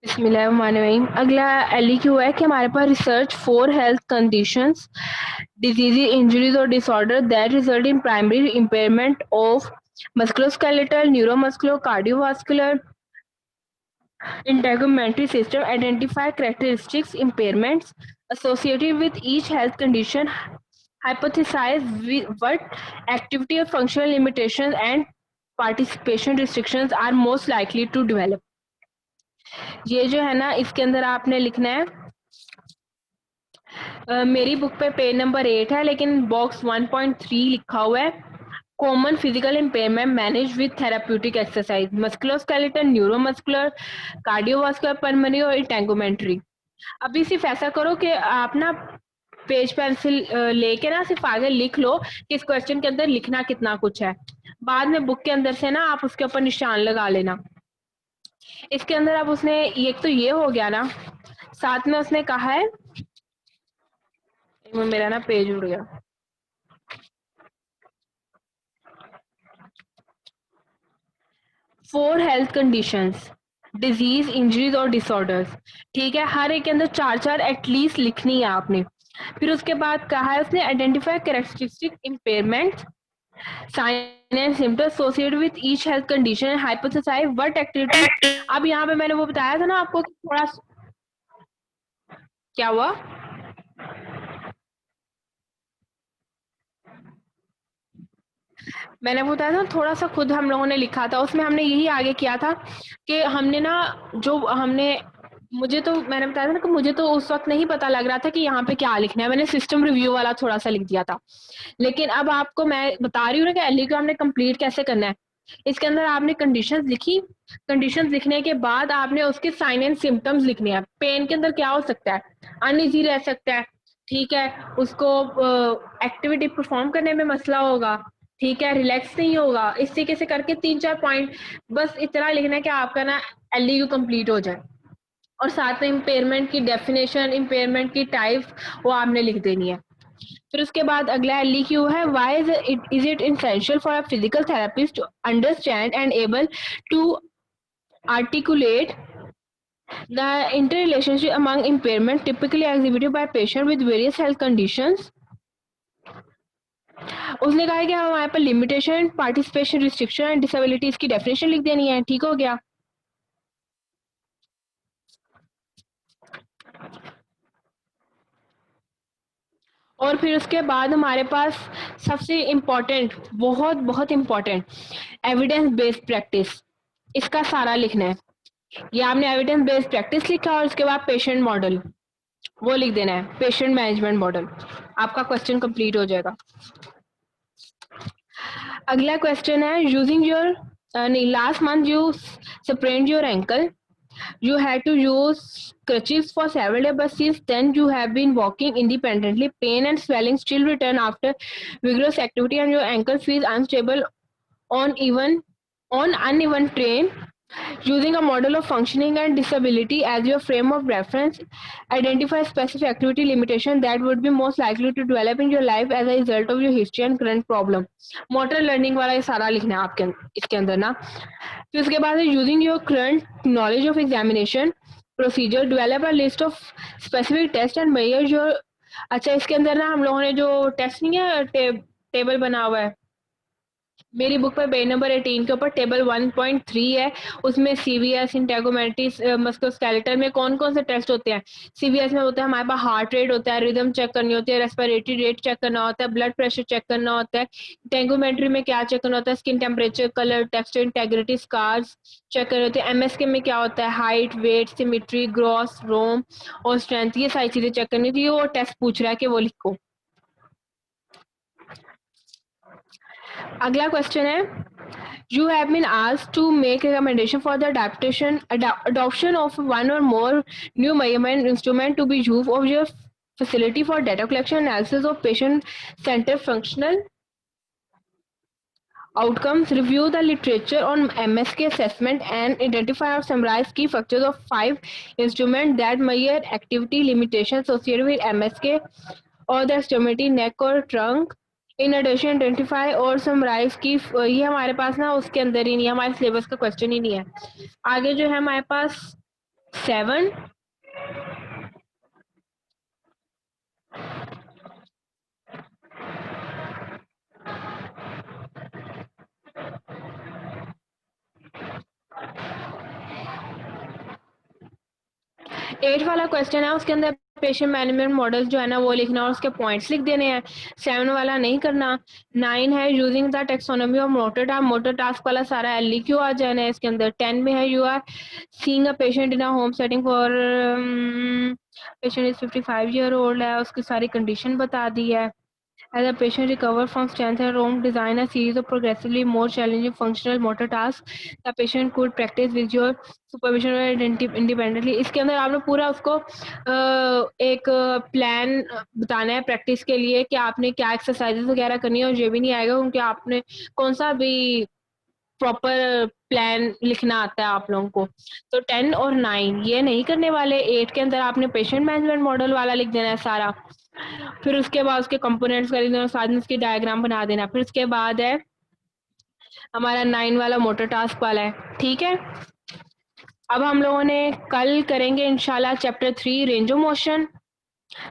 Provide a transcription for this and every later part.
बिस्मिल्लाहिर्रहमानिर्रहीम। अगला एलईक्यू है कि हमारे पास research for health conditions, diseases, injuries और disorder that result in primary impairment of musculoskeletal, neuromuscular, cardiovascular, integumentary system. Identify characteristics, impairments associated with each health condition. Hypothesize what activity or functional limitations and participation restrictions are most likely to develop. ये जो है ना, इसके अंदर आपने लिखना है। मेरी बुक पे पेज नंबर 8 है, लेकिन बॉक्स 1.3 लिखा हुआ है। Common physical impairment manage with therapeutic exercise, musculoskeletal, neuromuscular, cardiovascular, pulmonary और इंटेगुमेंट्री। अभी सिर्फ ऐसा करो कि आप ना पेज पेंसिल लेके ना सिर्फ आगे लिख लो कि इस क्वेश्चन के अंदर लिखना कितना कुछ है। बाद में बुक के अंदर से ना आप उसके ऊपर निशान लगा लेना। इसके अंदर अब उसने एक तो ये हो गया ना, साथ में उसने कहा है, मेरा ना पेज उड़ गया। Four health conditions, diseases, injuries और डिसऑर्डर्स। ठीक है, हर एक के अंदर चार चार एटलीस्ट लिखनी है आपने। फिर उसके बाद कहा है उसने identify characteristic impairment, sign and symptoms associated with each health condition, hypothesize what activity. अब यहाँ पे मैंने वो बताया था ना आपको कि थोड़ा क्या हुआ। मैंने बताया था थोड़ा सा खुद हम लोगों ने लिखा था, उसमें हमने यही आगे किया था कि हमने ना जो हमने मुझे तो मैंने बताया था ना कि मुझे तो उस वक्त नहीं पता लग रहा था कि यहाँ पे क्या लिखना है। मैंने सिस्टम रिव्यू वाला थोड़ा सा लिख दिया था, लेकिन अब आपको मैं बता रही हूँ ना कि एलई को हमने कंप्लीट कैसे करना है। इसके अंदर आपने कंडीशंस लिखी, कंडीशंस लिखने के बाद आपने उसके साइन एंड सिम्टम्स लिखने हैं। पेन के अंदर क्या हो सकता है, अनइजी रह सकता है, ठीक है, उसको एक्टिविटी परफॉर्म करने में मसला होगा, ठीक है, रिलैक्स नहीं होगा। इस तरीके से करके 3-4 पॉइंट बस इतना लिखना है कि आपका ना एलईयू कंप्लीट हो जाए। और साथ में इम्पेयरमेंट की डेफिनेशन, इम्पेयरमेंट की टाइप वो आपने लिख देनी है। फिर उसके बाद अगला एलईक्यू है, why is it essential for a physical therapist to understand and able to articulate the interrelationship among impairment typically exhibited by patient with various health conditions. उसने कहा है कि हमारे पर limitation, participation restriction and disabilities की definition लिख देनी है। ठीक हो गया। और फिर उसके बाद हमारे पास सबसे इम्पोर्टेंट, बहुत बहुत इम्पोर्टेंट, एविडेंस बेस्ड प्रैक्टिस। इसका सारा लिखना है। ये आपने एविडेंस बेस्ड प्रैक्टिस लिखा और उसके बाद पेशेंट मॉडल वो लिख देना है, पेशेंट मैनेजमेंट मॉडल। आपका क्वेश्चन कंप्लीट हो जाएगा। अगला क्वेश्चन है, यूजिंग योर नहीं, last month you sprained your ankle. You had to use crutches for several days, but since then you have been walking independently. Pain and swelling still return after vigorous activity, and your ankle feels unstable on even on uneven terrain. Using a model of functioning and disability as your frame of reference, identify specific activity limitation that would be most likely to develop in your life as a result of your history and current problem. Motor learning वाला ये सारा लिखना है आपके इसके अंदर ना। फिर उसके बाद using your current knowledge of examination procedure, develop a list of specific test and measure your. अच्छा, इसके अंदर ना हम लोगों ने जो टेस्ट नहीं है, टेबल बना हुआ है मेरी बुक पर पेज नंबर 18 के ऊपर टेबल 1.3 है। उसमें सीवीएस, इंटेगोमेट्रिस, मस्कुलोस्केलेटल में कौन कौन से टेस्ट होते हैं। सीवीएस में होता है हमारे पास हार्ट रेट होता है, रिदम चेक करनी होती है, रेस्पिरेटरी रेट चेक करना होता है, ब्लड प्रेशर चेक करना होता है। इंटेगोमेट्री में क्या चेक करना होता है, skin temperature, colour, texture, integrity, scars check करनी होती है। एमएसके में क्या होता है, height, weight, symmetry, gross, ROM और स्ट्रेंथ, ये सारी चीजें चेक करनी थी। वो टेस्ट पूछ रहा है कि वो लिखो। अगला क्वेश्चन है, you have been asked to make recommendation for the adoption of one or more new measurement instrument to be used of your facility for data collection analysis of patient-centered functional outcomes. Review the literature on MSK assessment and identify or summarize key features of 5 instruments that measure activity limitations associated with MSK or the extremity, neck or trunk. In addition identify और summarise की, ये हमारे पास ना उसके अंदर ही नहीं है, हमारे सिलेबस का क्वेश्चन ही नहीं है। आगे जो है हमारे पास 7. 8 वाला क्वेश्चन है, उसके अंदर पेशेंट मैनेजमेंट मॉडल जो है ना वो लिखना और उसके पॉइंट्स लिख देने हैं। 7 वाला नहीं करना। 9 है using the taxonomy of motor task वाला सारा एलईक्यू आ जाना है इसके अंदर। 10 में है you are seeing a patient in a home setting for patient is 55 year old है, उसकी सारी कंडीशन बता दी है। As a patient recovers from strength and home, design a series of progressively more challenging functional motor tasks. The patient could practice with your supervision or independently. इसके अंदर आपने पूरा उसको एक प्लान बताना है प्रैक्टिस के लिए कि आपने क्या एक्सरसाइजेस वगैरह करनी है, और ये भी नहीं आएगा क्योंकि आपने कौन सा भी प्रॉपर प्लान लिखना आता है आप लोगों को। तो 10 और 9 ये नहीं करने वाले। 8 के अंदर आपने पेशेंट मैनेजमेंट मॉडल वाला लिख देना है सारा। फिर उसके बाद उसके कंपोनेंट्स कर देना, साथ में उसकी डायग्राम बना देना। फिर उसके बाद है हमारा 9 वाला मोटर टास्क वाला है, ठीक है। अब हम लोगों ने कल करेंगे इंशाल्लाह चैप्टर 3 रेंज ऑफ मोशन।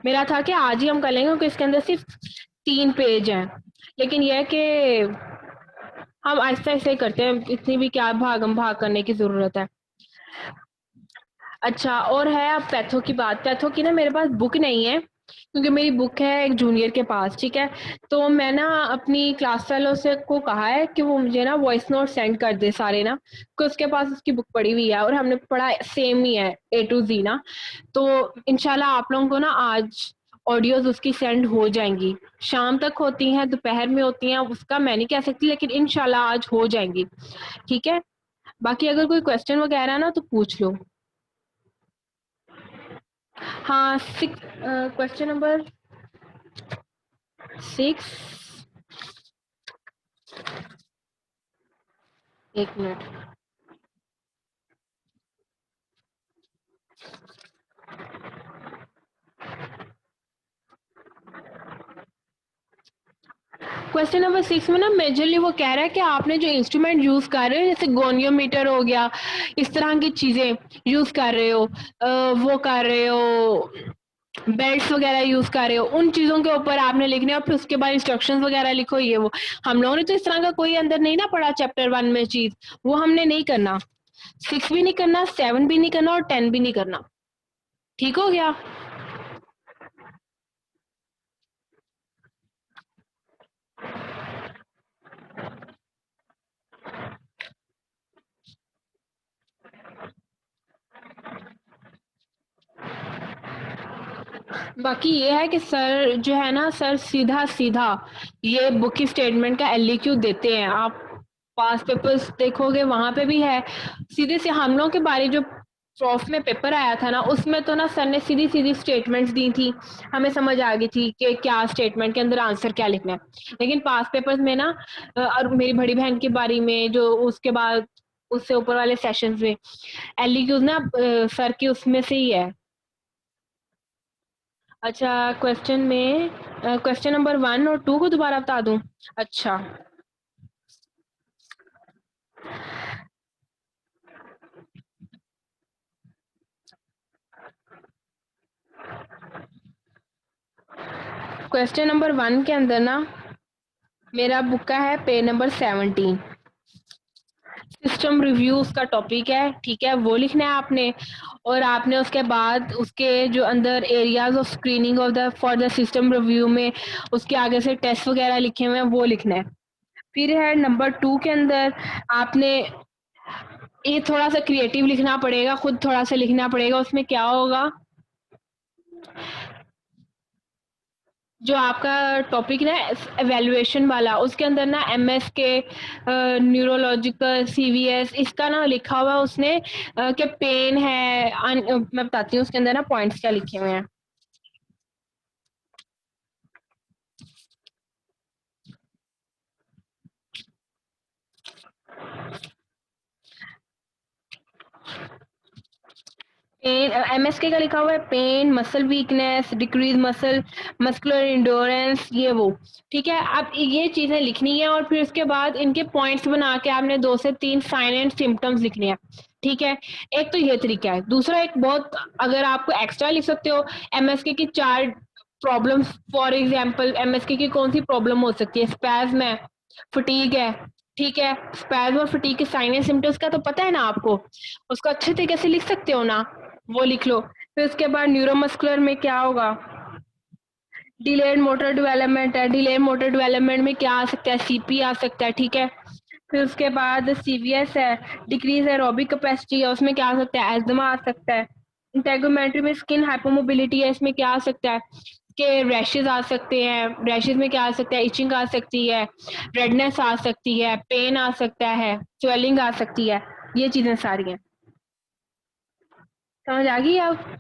मेरा था कि आज ही हम कर लेंगे क्योंकि इसके अंदर सिर्फ 3 पेज हैं, लेकिन यह है कि हम आहिस्ता आहिस्ता ही करते हैं, इतनी भी क्या भागम भाग करने की जरूरत है। अच्छा, और है अब पैथो की बात। पैथो की ना मेरे पास बुक नहीं है क्योंकि मेरी बुक है एक जूनियर के पास, ठीक है। तो मैं ना अपनी क्लास फेलो से को कहा है कि वो मुझे ना वॉइस नोट सेंड कर दे सारे ना, क्योंकि उसके पास उसकी बुक पड़ी हुई है और हमने पढ़ा सेम ही है ए टू जी ना। तो इंशाल्लाह आप लोगों को ना आज ऑडियोज उसकी सेंड हो जाएंगी। शाम तक होती हैं, दोपहर में होती हैं, उसका मैं नहीं कह सकती, लेकिन इंशाल्लाह आज हो जाएंगी, ठीक है। बाकी अगर कोई क्वेश्चन वगैरह ना तो पूछ लो। हाँ, क्वेश्चन नंबर 6। एक मिनट। क्वेश्चन नंबर 6 में ना मेजरली वो कह रहा है कि आपने जो इंस्ट्रूमेंट यूज कर रहे हो, जैसे गोनियोमीटर हो गया, इस तरह की चीजें यूज कर रहे हो, वो कर रहे हो, बेल्ट्स वगैरह यूज कर रहे हो, उन चीजों के ऊपर आपने लिखने और फिर उसके बाद इंस्ट्रक्शंस वगैरह लिखो। ये वो हम लोगों ने तो इस तरह का कोई अंदर नहीं ना पढ़ा चैप्टर 1 में चीज, वो हमने नहीं करना। 6 भी नहीं करना, 7 भी नहीं करना और 10 भी नहीं करना। ठीक हो गया। बाकी ये है कि सर जो है ना, सर सीधा सीधा ये बुक की स्टेटमेंट का एलईक्यू देते हैं। आप पास पेपर्स देखोगे वहां पे भी है, सीधे से हम लोगों के बारे जो प्रॉफ में पेपर आया था ना, उसमें तो ना सर ने सीधी सीधी स्टेटमेंट्स दी थी, हमें समझ आ गई थी कि क्या स्टेटमेंट के अंदर आंसर क्या लिखना है। लेकिन पास पेपर्स में ना और मेरी बड़ी बहन की बारी में जो उसके बाद उससे ऊपर वाले सेशंस में एलईक्यूज ना सर की उसमें से ही है। अच्छा, क्वेश्चन में क्वेश्चन नंबर 1 और 2 को दोबारा बता दूं। अच्छा, क्वेश्चन नंबर 1 के अंदर ना मेरा बुक का है पेज नंबर 17। सिस्टम रिव्यू उसका टॉपिक है, ठीक है, वो लिखना है आपने। और आपने उसके बाद उसके जो अंदर areas of screening of the for the system review में उसके आगे से टेस्ट वगैरह लिखे हुए हैं, वो लिखना है। फिर है नंबर 2 के अंदर आपने ये थोड़ा सा क्रिएटिव लिखना पड़ेगा, खुद थोड़ा सा लिखना पड़ेगा। उसमें क्या होगा, जो आपका टॉपिक ना एवेल्युएशन वाला, उसके अंदर ना एमएस के न्यूरोलॉजिकल सीवीएस इसका ना लिखा हुआ है उसने कि पेन है मैं बताती हूँ उसके अंदर ना पॉइंट्स क्या लिखे हुए हैं। पेन, एमएसके का लिखा हुआ है pain, muscle weakness, decrease muscle muscular endurance, ये वो। ठीक है, अब ये चीजें लिखनी है और फिर उसके बाद इनके पॉइंट्स बना के आपने 2 से 3 साइन एंड सिम्टम्स लिखने हैं। ठीक है, एक तो ये तरीका है। दूसरा एक बहुत, अगर आपको एक्स्ट्रा लिख सकते हो, एमएसके की 4 प्रॉब्लम्स। फॉर एग्जांपल एमएसके की कौन सी प्रॉब्लम हो सकती है? स्पैज्म है, फटीग है। ठीक है, स्पैज्म और फटीग के साइन एंड सिम्टम्स का तो पता है ना आपको, उसको अच्छे तरीके से लिख सकते हो ना, वो लिख लो। फिर उसके बाद न्यूरोमस्कुलर में क्या होगा? डिलेड मोटर डेवलपमेंट है, डिलेड मोटर डेवलपमेंट में क्या आ सकता है? सीपी आ सकता है। ठीक है, फिर उसके बाद सीवीएस है, डिक्रीज एरोबिक कैपेसिटी है, उसमें क्या आ सकता है? एस्थमा आ सकता है। इंटेगोमेट्री में स्किन हाइपोमोबिलिटी है, इसमें क्या आ सकता है? के रैशेज आ सकते हैं। रैशेज में क्या आ सकता है? इचिंग आ सकती है, रेडनेस आ सकती है, पेन आ सकता है, स्वेलिंग आ सकती है। ये चीजें सारी हैं। समझ आ गई अब?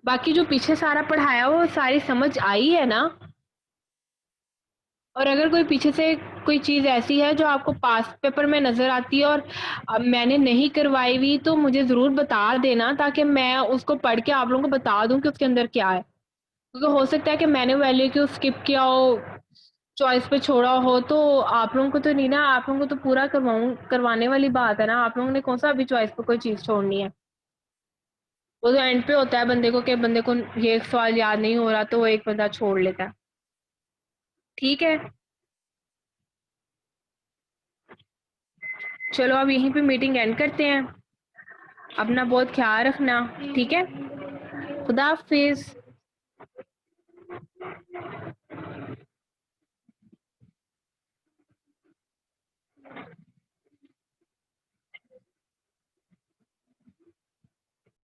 बाकी जो पीछे सारा पढ़ाया वो सारी समझ आई है ना? और अगर कोई पीछे से कोई चीज ऐसी है जो आपको पास पेपर में नजर आती है और मैंने नहीं करवाई हुई, तो मुझे जरूर बता देना, ताकि मैं उसको पढ़ के आप लोगों को बता दूं कि उसके अंदर क्या है। क्योंकि हो सकता है कि मैंने वैल्यू क्यों स्किप किया हो, चॉइस पे छोड़ा हो, तो आप लोगों को तो नहीं ना, आप लोगों को तो पूरा करवाने वाली बात है ना। आप लोगों ने कौन सा अभी चॉइस पे कोई चीज छोड़नी है? वो तो एंड पे होता है बंदे को, कि बंदे को ये एक सवाल याद नहीं हो रहा तो वो एक बंदा छोड़ लेता है। ठीक है, चलो अब यहीं पे मीटिंग एंड करते हैं। अपना बहुत ख्याल रखना। ठीक है, खुदा हाफिज।